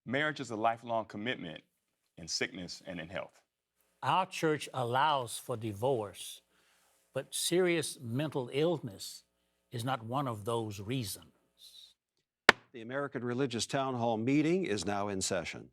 Marriage is a lifelong commitment in sickness and in health. Our church allows for divorce, but serious mental illness is not one of those reasons. The American Religious Town Hall meeting is now in session.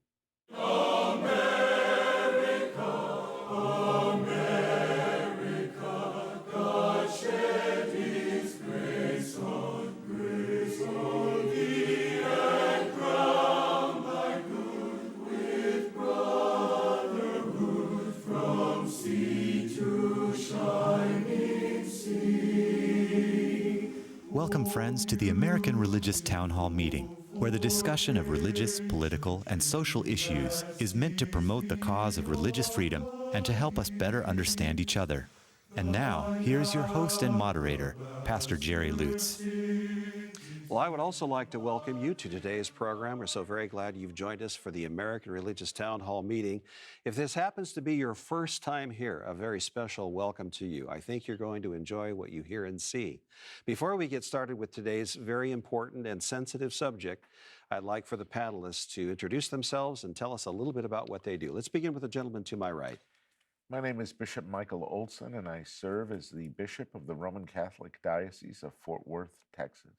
Welcome, friends, to the American Religious Town Hall meeting, where the discussion of religious, political, and social issues is meant to promote the cause of religious freedom and to help us better understand each other. And now, here's your host and moderator, Pastor Jerry Lutz. Well, I would also like to welcome you to today's program. We're so very glad you've joined us for the American Religious Town Hall meeting. If this happens to be your first time here, a very special welcome to you. I think you're going to enjoy what you hear and see. Before we get started with today's very important and sensitive subject, I'd like for the panelists to introduce themselves and tell us a little bit about what they do. Let's begin with the gentleman to my right. My name is Bishop Michael Olson, and I serve as the Bishop of the Roman Catholic Diocese of Fort Worth, Texas.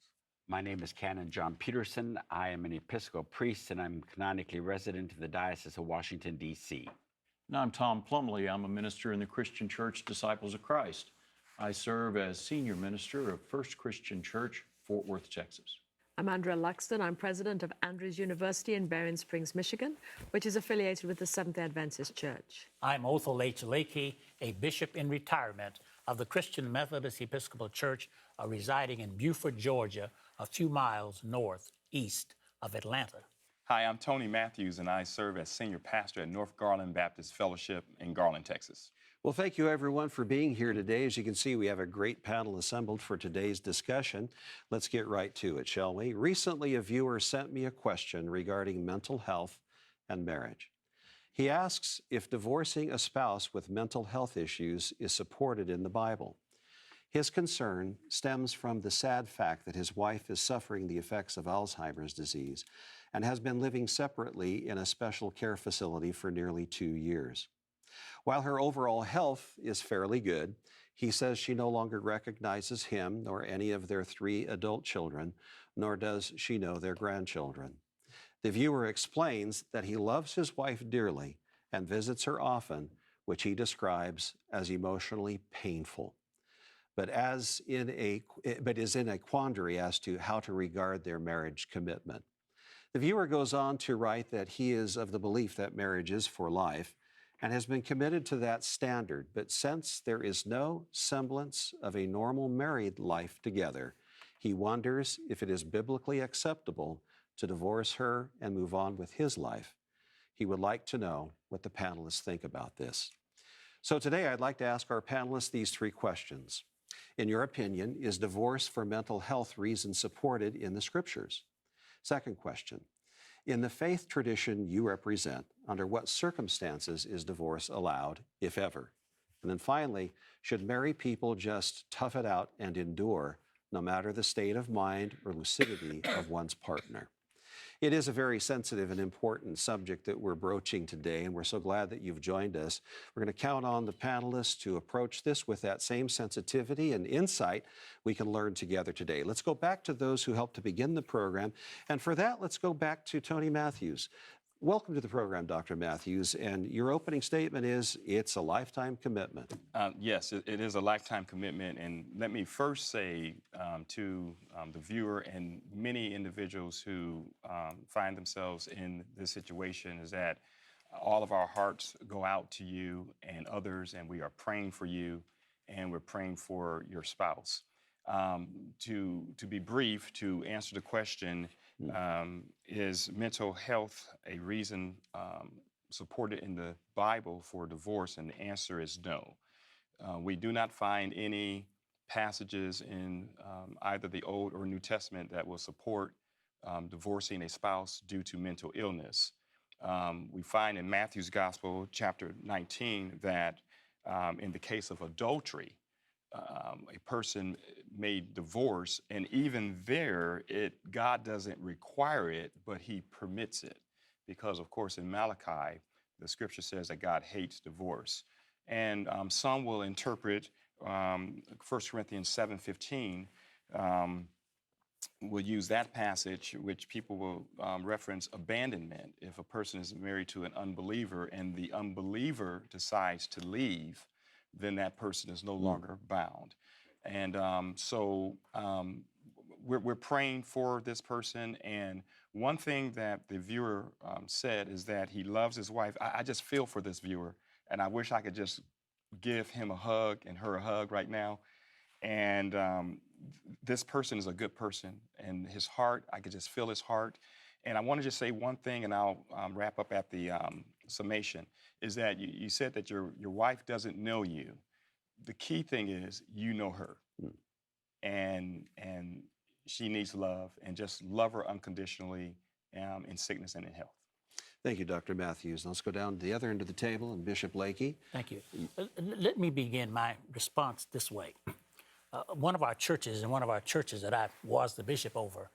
My name is Canon John Peterson. I am an Episcopal priest, and I'm canonically resident of the Diocese of Washington, D.C. And I'm Tom Plumley. I'm a minister in the Christian Church Disciples of Christ. I serve as senior minister of First Christian Church, Fort Worth, Texas. I'm Andrea Luxton. I'm president of Andrews University in Berrien Springs, Michigan, which is affiliated with the Seventh-day Adventist Church. I'm Othel H. Lakey, a bishop in retirement of the Christian Methodist Episcopal Church residing in Buford, Georgia, a few miles northeast of Atlanta. Hi, I'm Tony Matthews, and I serve as senior pastor at North Garland Baptist Fellowship in Garland, Texas. Well, thank you, everyone, for being here today. As you can see, we have a great panel assembled for today's discussion. Let's get right to it, shall we? Recently, a viewer sent me a question regarding mental health and marriage. He asks if divorcing a spouse with mental health issues is supported in the Bible. His concern stems from the sad fact that his wife is suffering the effects of Alzheimer's disease and has been living separately in a special care facility for nearly 2 years. While her overall health is fairly good, he says she no longer recognizes him nor any of their 3 adult children, nor does she know their grandchildren. The viewer explains that he loves his wife dearly and visits her often, which he describes as emotionally painful, but is in a quandary as to how to regard their marriage commitment. The viewer goes on to write that he is of the belief that marriage is for life and has been committed to that standard, but since there is no semblance of a normal married life together, he wonders if it is biblically acceptable to divorce her and move on with his life. He would like to know what the panelists think about this. So today I'd like to ask our panelists these 3 questions. In your opinion, is divorce for mental health reasons supported in the Scriptures? Second question, in the faith tradition you represent, under what circumstances is divorce allowed, if ever? And then finally, should married people just tough it out and endure, no matter the state of mind or lucidity of one's partner? It is a very sensitive and important subject that we're broaching today, and we're so glad that you've joined us. We're going to count on the panelists to approach this with that same sensitivity and insight we can learn together today. Let's go back to those who helped to begin the program, and for that, let's go back to Tony Matthews. Welcome to the program, Dr. Matthews, and your opening statement is it's a lifetime commitment. Yes, it is a lifetime commitment, and let me first say to the viewer and many individuals who find themselves in this situation is that all of our hearts go out to you and others, and we are praying for you, and we're praying for your spouse. To be brief, to answer the question, is mental health a reason supported in the Bible for divorce? And the answer is no. We do not find any passages in either the Old or New Testament that will support divorcing a spouse due to mental illness. We find in Matthew's Gospel, chapter 19, that in the case of adultery, a person may divorce, and even there, God doesn't require it, but he permits it. because, of course, in Malachi, the scripture says that God hates divorce. And some will interpret 1 Corinthians 7:15, will use that passage, which people will reference abandonment. If a person is married to an unbeliever and the unbeliever decides to leave, then that person is no longer bound. And we're praying for this person. And one thing that the viewer said is that he loves his wife. I just feel for this viewer, and I wish I could just give him a hug and her a hug right now. And this person is a good person, and his heart, I could just feel his heart. And I want to just say one thing, and I'll wrap up at the summation, is that you said that your wife doesn't know you. The key thing is you know her, and she needs love, and just love her unconditionally in sickness and in health. Thank you, Dr. Matthews. Let's go down to the other end of the table, and Bishop Lakey. Thank you. Let me begin my response this way. One of our churches that I was the bishop over,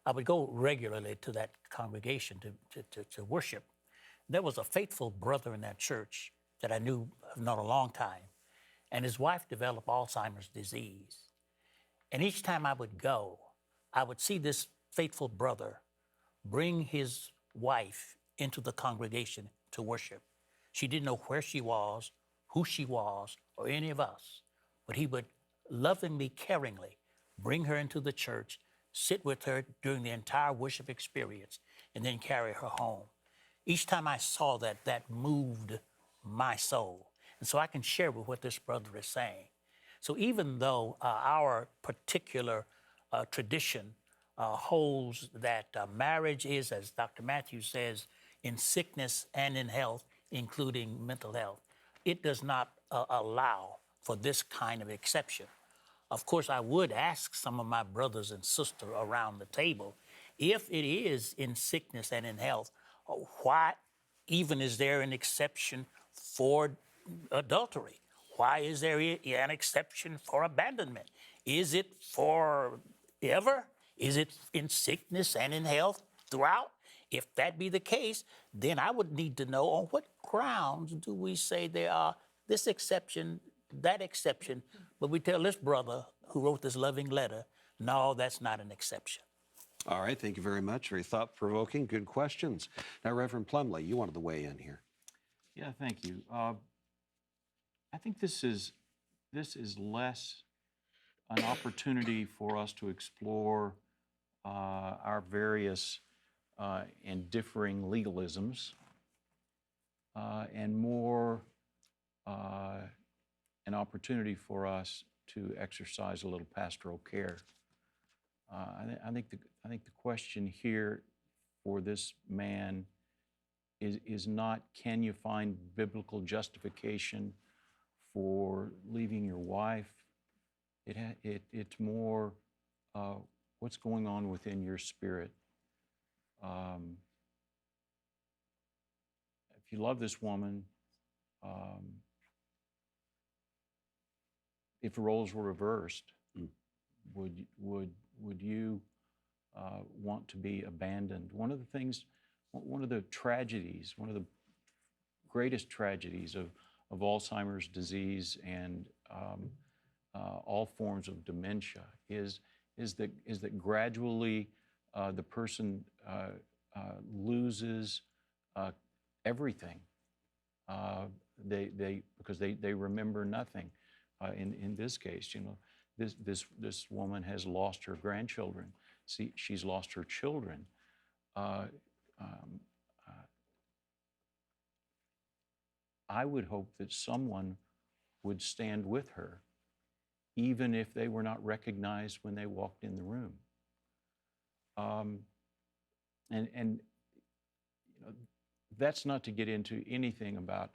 I would go regularly to that congregation to worship. There was a faithful brother in that church that I knew, I've known a long time, and his wife developed Alzheimer's disease. And each time I would go, I would see this faithful brother bring his wife into the congregation to worship. She didn't know where she was, who she was, or any of us, but he would lovingly, caringly bring her into the church, sit with her during the entire worship experience, and then carry her home. Each time I saw that, that moved my soul. And so I can share with what this brother is saying. So even though our particular tradition holds that marriage is, as Dr. Matthews says, in sickness and in health, including mental health, it does not allow for this kind of exception. Of course, I would ask some of my brothers and sisters around the table, if it is in sickness and in health, why even is there an exception for adultery? Why is there an exception for abandonment? Is it forever? Is it in sickness and in health throughout? If that be the case, then I would need to know on what grounds do we say there are this exception, that exception, but we tell this brother who wrote this loving letter, no, that's not an exception. All right, thank you very much. Very thought-provoking, good questions. Now, Reverend Plumley, you wanted to weigh in here. Yeah, thank you. I think this is less an opportunity for us to explore our various and differing legalisms, and more an opportunity for us to exercise a little pastoral care. I think the question here for this man is not, can you find biblical justification for leaving your wife? It's more what's going on within your spirit. If you love this woman, if roles were reversed, would you want to be abandoned? One of the tragedies, one of the greatest tragedies of Alzheimer's disease and all forms of dementia is that gradually the person loses everything. Because they remember nothing. In this case, this woman has lost her grandchildren. She's lost her children. I would hope that someone would stand with her, even if they were not recognized when they walked in the room. That's not to get into anything about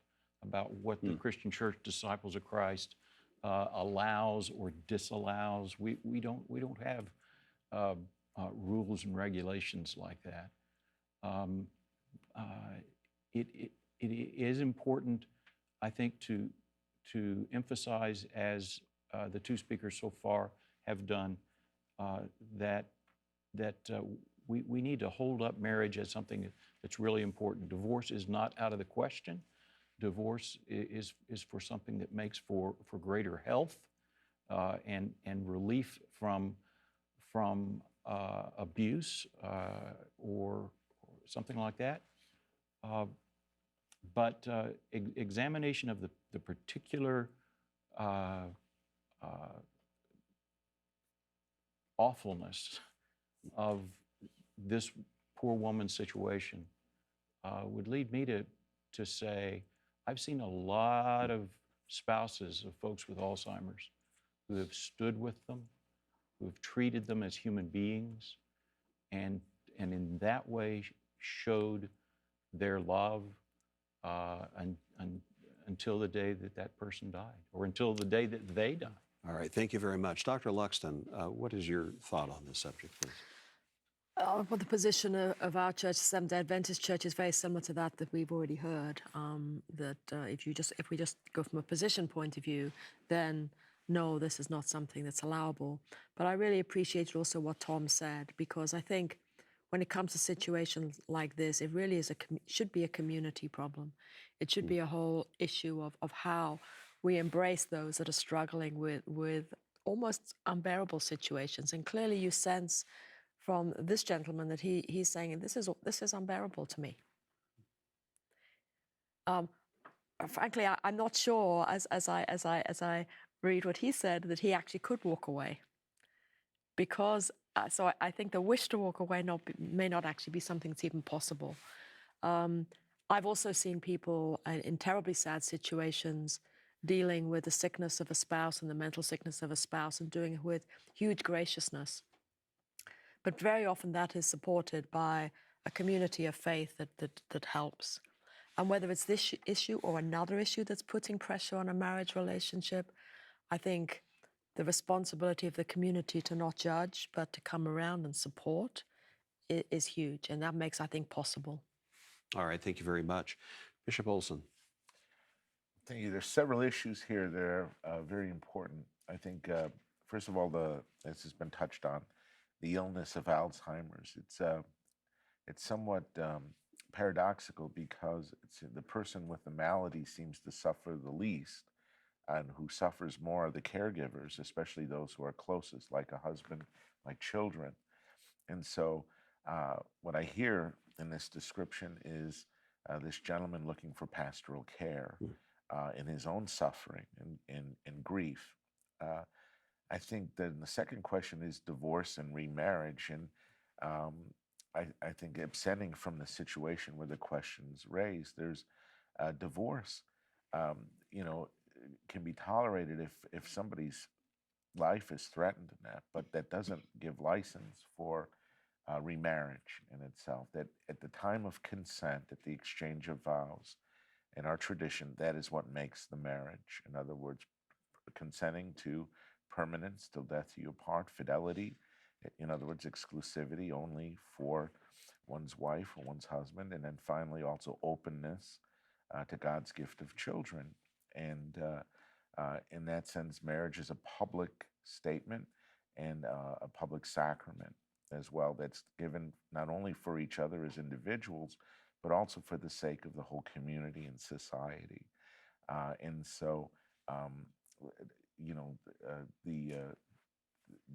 what the Christian Church Disciples of Christ allows or disallows. We don't have rules and regulations like that. It is important, I think, to emphasize, as the two speakers so far have done, that we need to hold up marriage as something that's really important. Divorce is not out of the question. Divorce is for something that makes for greater health and relief from abuse or something like that. But examination of the particular awfulness of this poor woman's situation would lead me to say, I've seen a lot of spouses of folks with Alzheimer's who have stood with them, who have treated them as human beings, and in that way showed their love until the day that person died, or until the day that they died. All right, thank you very much. Dr. Luxton, what is your thought on this subject, please? Well, the position of our church, Seventh-day Adventist Church, is very similar to that we've already heard. If we just go from a position point of view, then no, this is not something that's allowable. But I really appreciated also what Tom said, because I think when it comes to situations like this, it really is should be a community problem. It should be a whole issue of how we embrace those that are struggling with almost unbearable situations. And clearly, you sense from this gentleman that he's saying, this is unbearable to me. Frankly, I'm not sure, as I read what he said, that he actually could walk away, because so I think the wish to walk away may not actually be something that's even possible. I've also seen people in terribly sad situations dealing with the sickness of a spouse and the mental sickness of a spouse, and doing it with huge graciousness. But very often that is supported by a community of faith that helps. And whether it's this issue or another issue that's putting pressure on a marriage relationship, I think the responsibility of the community to not judge, but to come around and support is huge. And that makes, I think, possible. All right, thank you very much. Bishop Olson. Thank you. There's several issues here that are very important. I think, first of all, this has been touched on, the illness of Alzheimer's. It's somewhat paradoxical, because the person with the malady seems to suffer the least, and who suffers more are the caregivers, especially those who are closest, like a husband, like children. And so what I hear in this description is this gentleman looking for pastoral care in his own suffering and grief. I think that the second question is divorce and remarriage. And I think absenting from the situation where the question's raised, there's divorce, can be tolerated if somebody's life is threatened in that, but that doesn't give license for remarriage in itself. That at the time of consent, at the exchange of vows, in our tradition, that is what makes the marriage. In other words, consenting to permanence till death you apart, fidelity, in other words, exclusivity only for one's wife or one's husband, and then finally also openness to God's gift of children. And in that sense, marriage is a public statement and a public sacrament as well, that's given not only for each other as individuals, but also for the sake of the whole community and society. And so,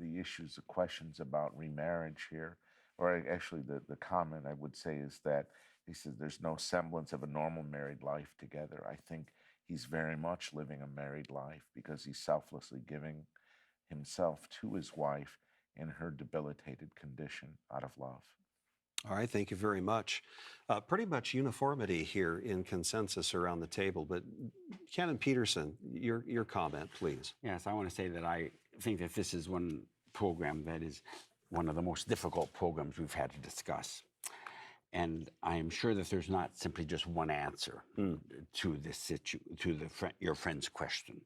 the issues, the questions about remarriage here, or actually the comment I would say is that he says there's no semblance of a normal married life together. I think he's very much living a married life, because he's selflessly giving himself to his wife in her debilitated condition out of love. All right, thank you very much. Pretty much uniformity here in consensus around the table, but Canon Peterson, your comment, please. Yes, I want to say that I think that this is one program that is one of the most difficult programs we've had to discuss. And I am sure that there's not simply just one answer to this your friend's question.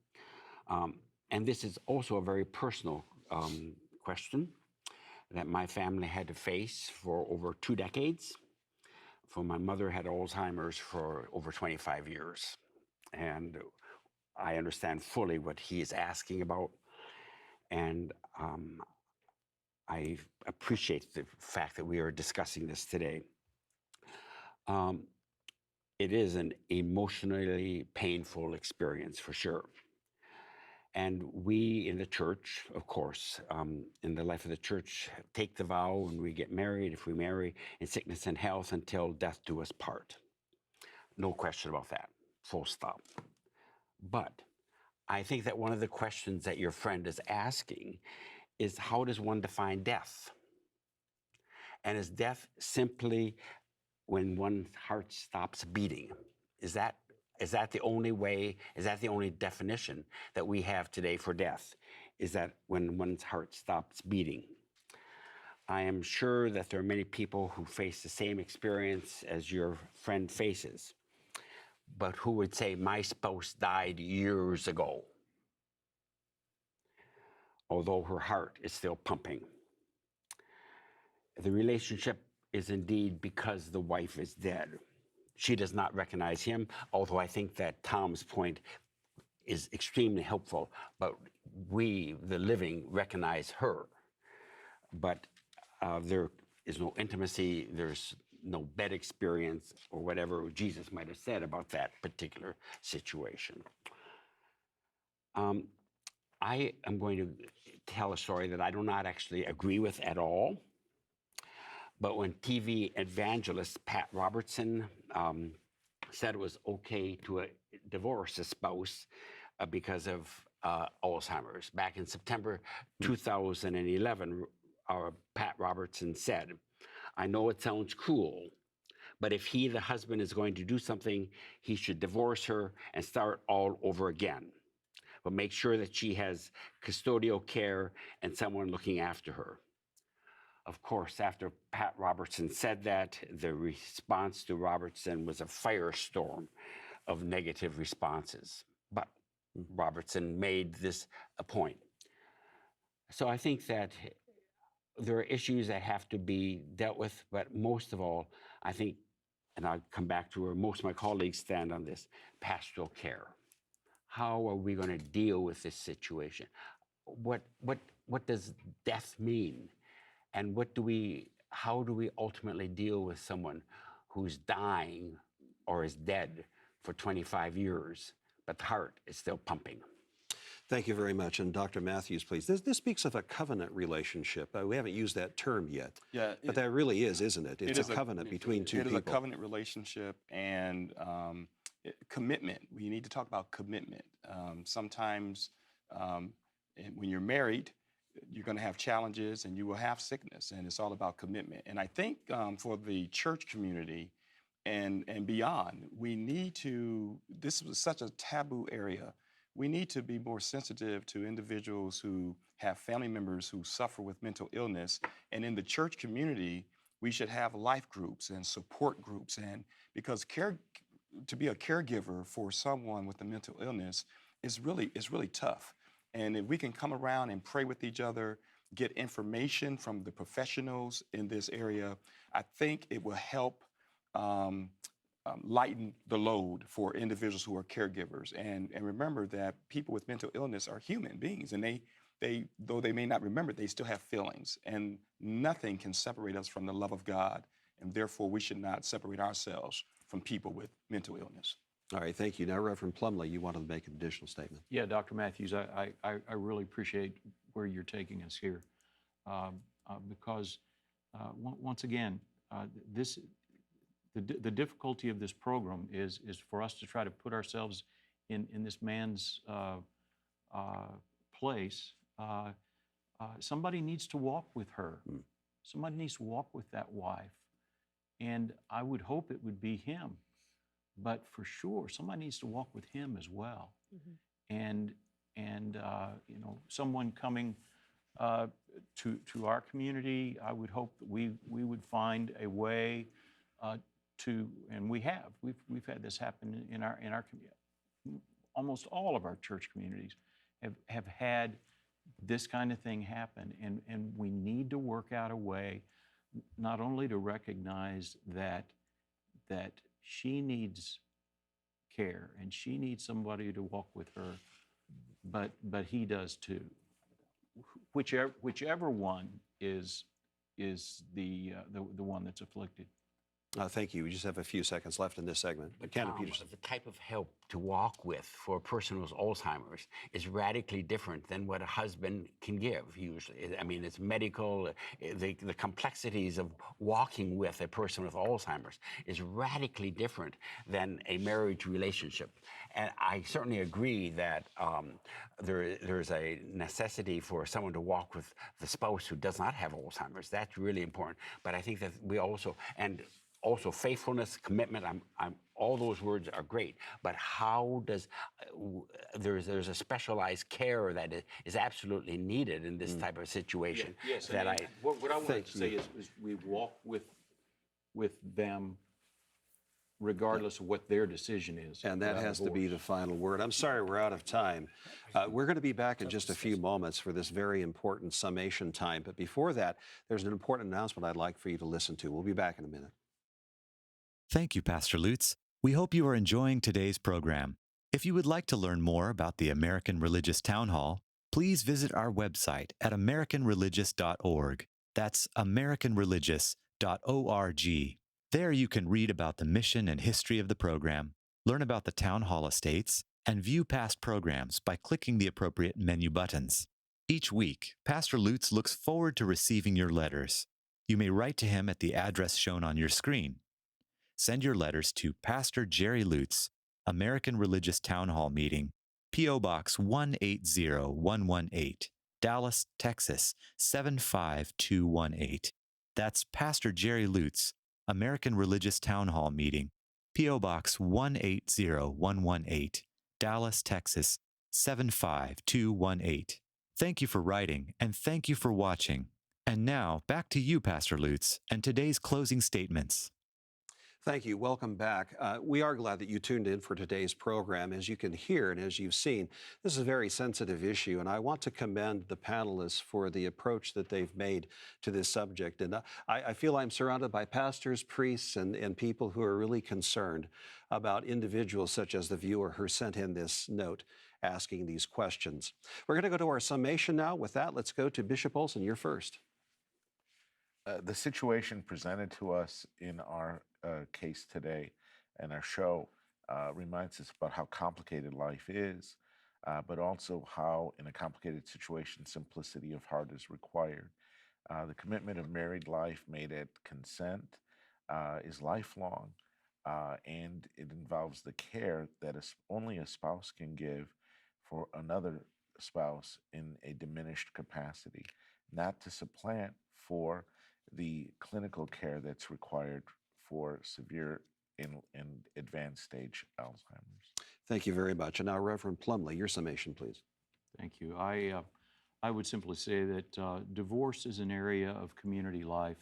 And this is also a very personal question that my family had to face for over 2 decades. For my mother had Alzheimer's for over 25 years. And I understand fully what he is asking about. And I appreciate the fact that we are discussing this today. It is an emotionally painful experience for sure. And we in the church, of course, in the life of the church, take the vow when we get married, if we marry, in sickness and health until death do us part. No question about that, full stop. But I think that one of the questions that your friend is asking is, how does one define death? And is death simply when one's heart stops beating? Is that the only way, is that the only definition that we have today for death? Is that when one's heart stops beating? I am sure that there are many people who face the same experience as your friend faces, but who would say, my spouse died years ago, although her heart is still pumping. The relationship is indeed because the wife is dead. She does not recognize him, although I think that Tom's point is extremely helpful, but we, the living, recognize her. But there is no intimacy, there's no bed experience, or whatever Jesus might have said about that particular situation. I am going to tell a story that I do not actually agree with at all. But when TV evangelist Pat Robertson said it was okay to divorce a spouse because of Alzheimer's, back in September 2011, Pat Robertson said, I know it sounds cruel, but if he, the husband, is going to do something, he should divorce her and start all over again. But make sure that she has custodial care and someone looking after her. Of course, after Pat Robertson said that, the response to Robertson was a firestorm of negative responses. But Robertson made this a point. So I think that there are issues that have to be dealt with, but most of all, I think, and I'll come back to where most of my colleagues stand on this, pastoral care. How are we going to deal with this situation? What does death mean? And how do we ultimately deal with someone who's dying or is dead for 25 years, but the heart is still pumping? Thank you very much. And Dr. Matthews, please. This speaks of a covenant relationship. We haven't used that term yet. Yeah, but that really is, isn't it? It's a covenant between two people. It is a covenant relationship and commitment. We need to talk about commitment. Sometimes when you're married, you're going to have challenges and you will have sickness, and it's all about commitment. And I think for the church community and beyond, we need to, this was such a taboo area, we need to be more sensitive to individuals who have family members who suffer with mental illness. And in the church community, we should have life groups and support groups. And because to be a caregiver for someone with a mental illness is really tough. And if we can come around and pray with each other, get information from the professionals in this area, I think it will help lighten the load for individuals who are caregivers. And remember that people with mental illness are human beings, and they though they may not remember, they still have feelings. And nothing can separate us from the love of God, and therefore we should not separate ourselves from people with mental illness. All right, thank you. Now, Reverend Plumley, you wanted to make an additional statement. Yeah, Dr. Matthews, I really appreciate where you're taking us here because, once again, the difficulty of this program is for us to try to put ourselves in this man's place. Somebody needs to walk with her. Somebody needs to walk with that wife. And I would hope it would be him. But for sure, somebody needs to walk with him as well. And someone coming to our community, I would hope that we would find a way to, and we've had this happen in our community. Almost all of our church communities have had this kind of thing happen, and we need to work out a way not only to recognize that she needs care and she needs somebody to walk with her, but he does too. whichever one is the one that's afflicted. Thank you. We just have a few seconds left in this segment. Cannon Peterson. The type of help to walk with for a person with Alzheimer's is radically different than what a husband can give usually. I mean, it's medical, the complexities of walking with a person with Alzheimer's is radically different than a marriage relationship. And I certainly agree that there's a necessity for someone to walk with the spouse who does not have Alzheimer's. That's really important. But I think that we also faithfulness, commitment, all those words are great, but how does, there's a specialized care that is absolutely needed in this type of situation. Yes, that what I wanted to say is we walk with them regardless of what their decision is. And that has to be the final word. I'm sorry we're out of time. We're going to be back in just a few moments for this very important summation time. But before that, there's an important announcement I'd like for you to listen to. We'll be back in a minute. Thank you, Pastor Lutz. We hope you are enjoying today's program. If you would like to learn more about the American Religious Town Hall, please visit our website at americanreligious.org. That's americanreligious.org. There you can read about the mission and history of the program, learn about the Town Hall estates, and view past programs by clicking the appropriate menu buttons. Each week, Pastor Lutz looks forward to receiving your letters. You may write to him at the address shown on your screen. Send your letters to Pastor Jerry Lutz, American Religious Town Hall Meeting, P.O. Box 180118, Dallas, Texas 75218. That's Pastor Jerry Lutz, American Religious Town Hall Meeting, P.O. Box 180118, Dallas, Texas 75218. Thank you for writing, and thank you for watching. And now, back to you, Pastor Lutz, and today's closing statements. Thank you. Welcome back. We are glad that you tuned in for today's program. As you can hear and as you've seen, this is a very sensitive issue, and I want to commend the panelists for the approach that they've made to this subject. And I feel I'm surrounded by pastors, priests, and people who are really concerned about individuals such as the viewer who sent in this note asking these questions. We're going to go to our summation now. With that, let's go to Bishop Olson. You're first. The situation presented to us in our case today and our show reminds us about how complicated life is, but also how, in a complicated situation, simplicity of heart is required. The commitment of married life made at consent is lifelong, and it involves the care that only a spouse can give for another spouse in a diminished capacity, not to supplant for the clinical care that's required for severe and advanced stage Alzheimer's. Thank you very much. And now, Reverend Plumley, your summation, please. Thank you. I would simply say that divorce is an area of community life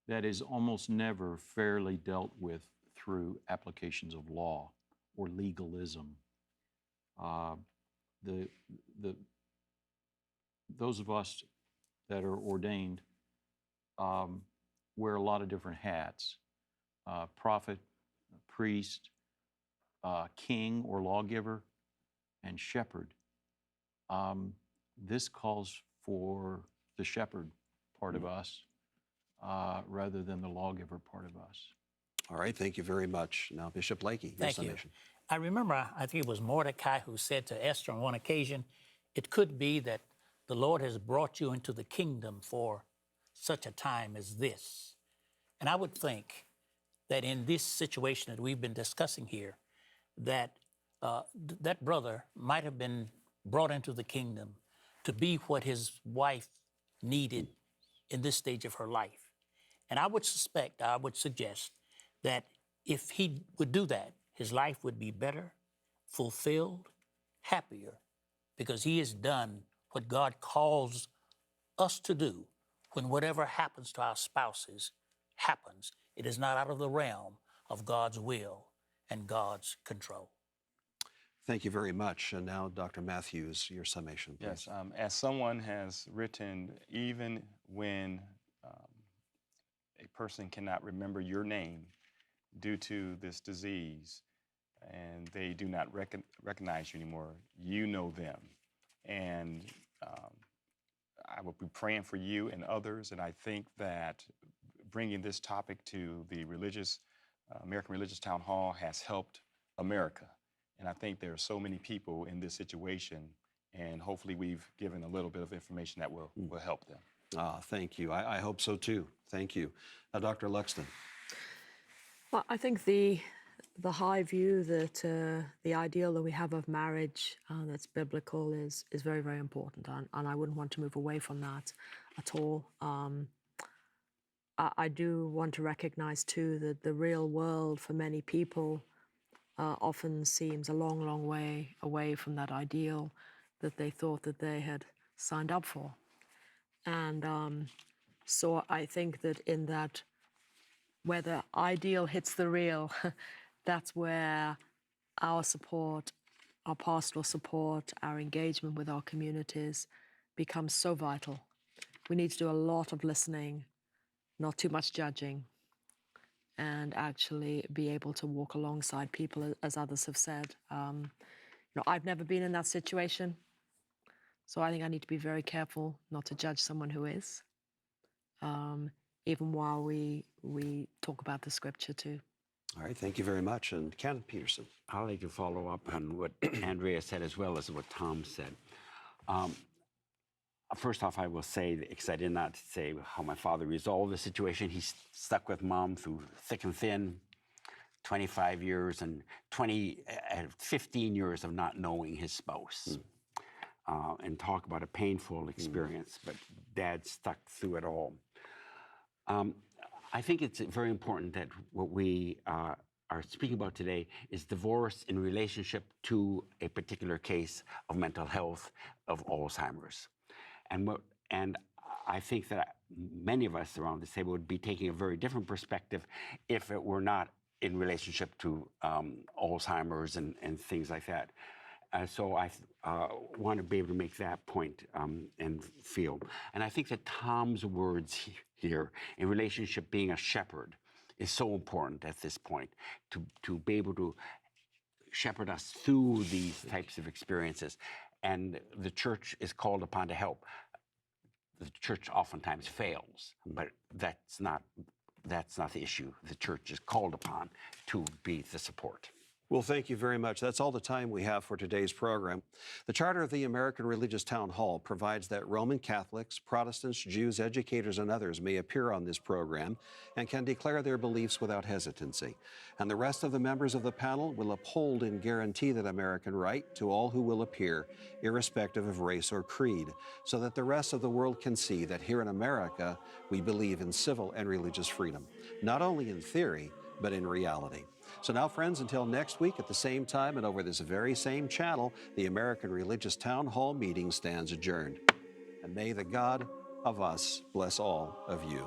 that is almost never fairly dealt with through applications of law or legalism. Those of us that are ordained wear a lot of different hats. Prophet, priest, king or lawgiver, and shepherd. This calls for the shepherd part of us rather than the lawgiver part of us. All right, thank you very much. Now, Bishop Lakey, your Thank you. summation. I remember, I think it was Mordecai who said to Esther on one occasion, it could be that the Lord has brought you into the kingdom for such a time as this. And I would think that in this situation that we've been discussing here, that that brother might have been brought into the kingdom to be what his wife needed in this stage of her life. And I would suggest that if he would do that, his life would be better, fulfilled, happier, because he has done what God calls us to do when whatever happens to our spouses happens. It is not out of the realm of God's will and God's control. Thank you very much. And now, Dr. Matthews, your summation, please. Yes, as someone has written, even when a person cannot remember your name due to this disease and they do not recognize you anymore, you know them. And I will be praying for you and others, and I think that bringing this topic to the American Religious Town Hall has helped America. And I think there are so many people in this situation, and hopefully we've given a little bit of information that will help them. Thank you. I hope so too. Thank you. Dr. Luxton. Well, I think the high view that the ideal that we have of marriage that's biblical is very, very important, and I wouldn't want to move away from that at all. I do want to recognize too that the real world for many people often seems a long, long way away from that ideal that they thought that they had signed up for. And so I think that in that, where the ideal hits the real, that's where our support, our pastoral support, our engagement with our communities becomes so vital. We need to do a lot of listening, not too much judging, and actually be able to walk alongside people, as others have said. I've never been in that situation, so I think I need to be very careful not to judge someone who is, even while we talk about the scripture too. All right, thank you very much. And Ken Peterson. I'd like to follow up on what Andrea said as well as what Tom said. First off, I will say, because I did not say how my father resolved the situation, he stuck with Mom through thick and thin, 25 years and 15 years of not knowing his spouse. And talk about a painful experience, but Dad stuck through it all. I think it's very important that what we are speaking about today is divorce in relationship to a particular case of mental health, of Alzheimer's. And I think that many of us around this table would be taking a very different perspective if it were not in relationship to Alzheimer's and things like that. So I want to be able to make that point and feel. And I think that Tom's words here in relationship being a shepherd is so important at this point, to be able to shepherd us through these types of experiences. And the church is called upon to help. The church oftentimes fails, but that's not the issue. The church is called upon to be the support. Well, thank you very much. That's all the time we have for today's program. The Charter of the American Religious Town Hall provides that Roman Catholics, Protestants, Jews, educators, and others may appear on this program and can declare their beliefs without hesitancy. And the rest of the members of the panel will uphold and guarantee that American right to all who will appear, irrespective of race or creed, so that the rest of the world can see that here in America, we believe in civil and religious freedom, not only in theory, but in reality. So now, friends, until next week at the same time and over this very same channel, the American Religious Town Hall meeting stands adjourned. And may the God of us bless all of you.